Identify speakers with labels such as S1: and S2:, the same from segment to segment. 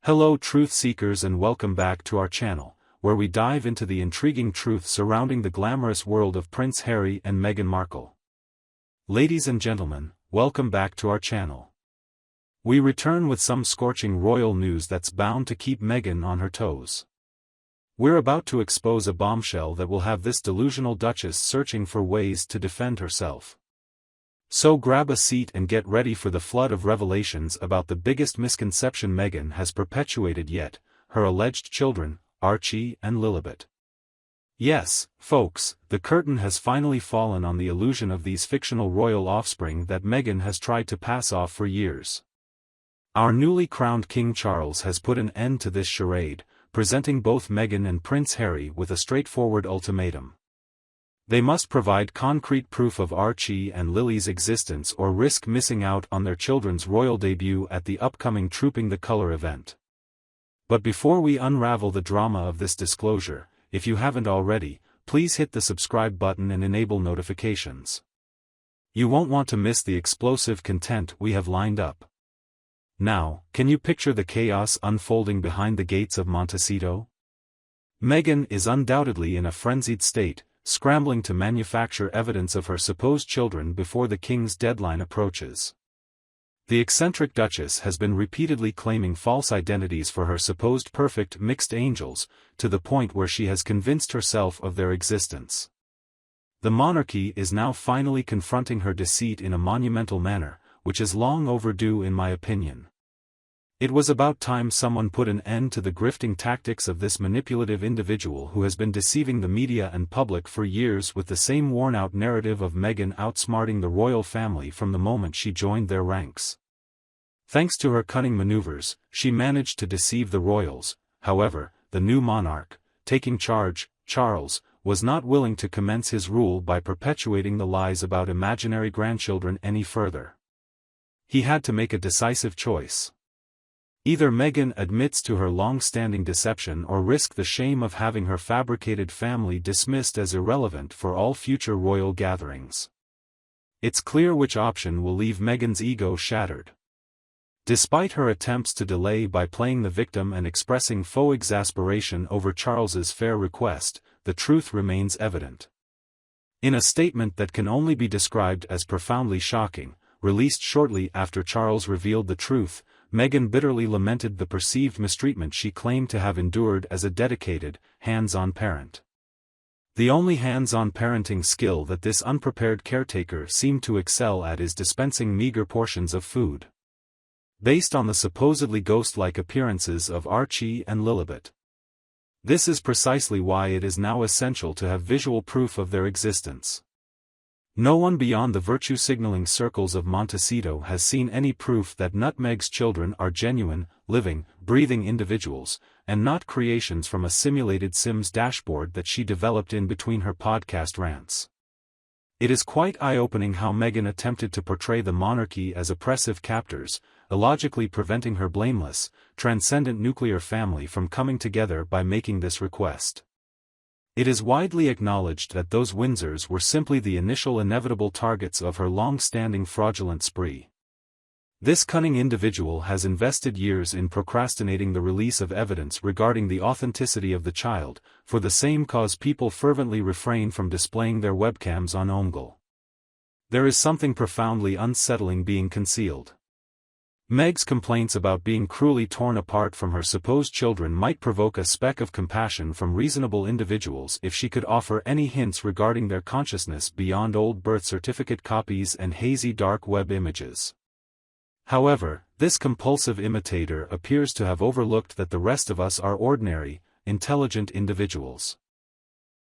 S1: Hello truth seekers, and welcome back to our channel, where we dive into the intriguing truth surrounding the glamorous world of Prince Harry and Meghan Markle. Ladies and gentlemen, welcome back to our channel. We return with some scorching royal news that's bound to keep Meghan on her toes. We're about to expose a bombshell that will have this delusional duchess searching for ways to defend herself. So grab a seat and get ready for the flood of revelations about the biggest misconception Meghan has perpetuated yet, her alleged children, Archie and Lilibet. Yes, folks, the curtain has finally fallen on the illusion of these fictional royal offspring that Meghan has tried to pass off for years. Our newly crowned King Charles has put an end to this charade, presenting both Meghan and Prince Harry with a straightforward ultimatum. They must provide concrete proof of Archie and Lily's existence or risk missing out on their children's royal debut at the upcoming Trooping the Colour event. But before we unravel the drama of this disclosure, if you haven't already, please hit the subscribe button and enable notifications. You won't want to miss the explosive content we have lined up. Now, can you picture the chaos unfolding behind the gates of Montecito? Meghan is undoubtedly in a frenzied state, scrambling to manufacture evidence of her supposed children before the king's deadline approaches. The eccentric duchess has been repeatedly claiming false identities for her supposed perfect mixed angels, to the point where she has convinced herself of their existence. The monarchy is now finally confronting her deceit in a monumental manner, which is long overdue in my opinion. It was about time someone put an end to the grifting tactics of this manipulative individual who has been deceiving the media and public for years with the same worn-out narrative of Meghan outsmarting the royal family from the moment she joined their ranks. Thanks to her cunning maneuvers, she managed to deceive the royals. However, the new monarch, taking charge, Charles, was not willing to commence his rule by perpetuating the lies about imaginary grandchildren any further. He had to make a decisive choice. Either Meghan admits to her long-standing deception or risk the shame of having her fabricated family dismissed as irrelevant for all future royal gatherings. It's clear which option will leave Meghan's ego shattered. Despite her attempts to delay by playing the victim and expressing faux exasperation over Charles's fair request, the truth remains evident. In a statement that can only be described as profoundly shocking, released shortly after Charles revealed the truth, Meghan bitterly lamented the perceived mistreatment she claimed to have endured as a dedicated, hands-on parent. The only hands-on parenting skill that this unprepared caretaker seemed to excel at is dispensing meager portions of food. Based on the supposedly ghost-like appearances of Archie and Lilibet. This is precisely why it is now essential to have visual proof of their existence. No one beyond the virtue-signaling circles of Montecito has seen any proof that Nutmeg's children are genuine, living, breathing individuals, and not creations from a simulated Sims dashboard that she developed in between her podcast rants. It is quite eye-opening how Meghan attempted to portray the monarchy as oppressive captors, illogically preventing her blameless, transcendent nuclear family from coming together by making this request. It is widely acknowledged that those Windsors were simply the initial inevitable targets of her long-standing fraudulent spree. This cunning individual has invested years in procrastinating the release of evidence regarding the authenticity of the child, for the same cause people fervently refrain from displaying their webcams on Omegle. There is something profoundly unsettling being concealed. Meg's complaints about being cruelly torn apart from her supposed children might provoke a speck of compassion from reasonable individuals if she could offer any hints regarding their consciousness beyond old birth certificate copies and hazy dark web images. However, this compulsive imitator appears to have overlooked that the rest of us are ordinary, intelligent individuals.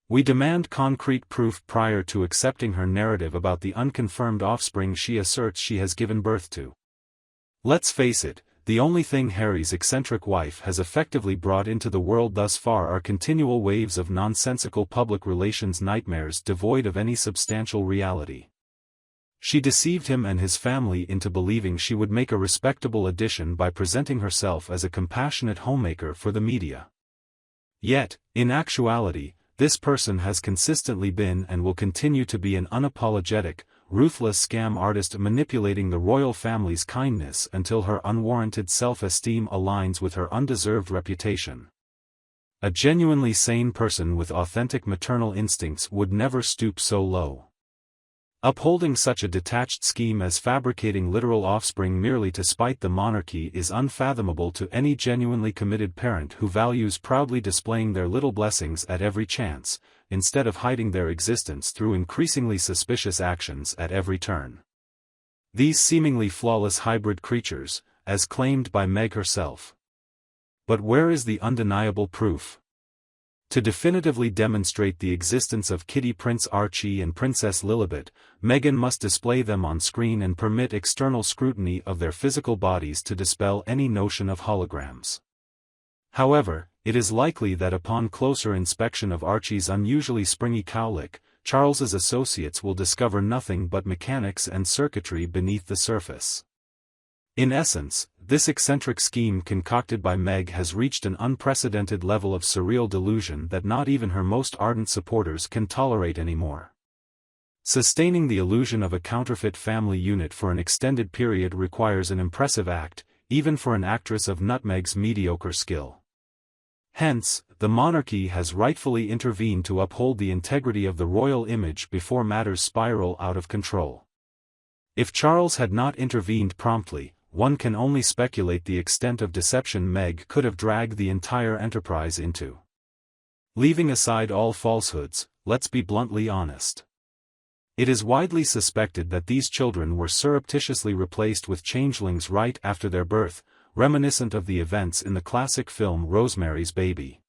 S1: We demand concrete proof prior to accepting her narrative about the unconfirmed offspring she asserts she has given birth to. Let's face it, the only thing Harry's eccentric wife has effectively brought into the world thus far are continual waves of nonsensical public relations nightmares devoid of any substantial reality. She deceived him and his family into believing she would make a respectable addition by presenting herself as a compassionate homemaker for the media. Yet, in actuality, this person has consistently been and will continue to be an unapologetic, ruthless scam artist manipulating the royal family's kindness until her unwarranted self-esteem aligns with her undeserved reputation. A genuinely sane person with authentic maternal instincts would never stoop so low. Upholding such a detached scheme as fabricating literal offspring merely to spite the monarchy is unfathomable to any genuinely committed parent who values proudly displaying their little blessings at every chance, instead of hiding their existence through increasingly suspicious actions at every turn. These seemingly flawless hybrid creatures, as claimed by Meg herself. But where is the undeniable proof? To definitively demonstrate the existence of Kitty Prince Archie and Princess Lilibet, Meghan must display them on screen and permit external scrutiny of their physical bodies to dispel any notion of holograms. However, it is likely that upon closer inspection of Archie's unusually springy cowlick, Charles's associates will discover nothing but mechanics and circuitry beneath the surface. In essence, this eccentric scheme concocted by Meg has reached an unprecedented level of surreal delusion that not even her most ardent supporters can tolerate anymore. Sustaining the illusion of a counterfeit family unit for an extended period requires an impressive act, even for an actress of Nutmeg's mediocre skill. Hence, the monarchy has rightfully intervened to uphold the integrity of the royal image before matters spiral out of control. If Charles had not intervened promptly, one can only speculate the extent of deception Meg could have dragged the entire enterprise into. Leaving aside all falsehoods, let's be bluntly honest. It is widely suspected that these children were surreptitiously replaced with changelings right after their birth, reminiscent of the events in the classic film Rosemary's Baby.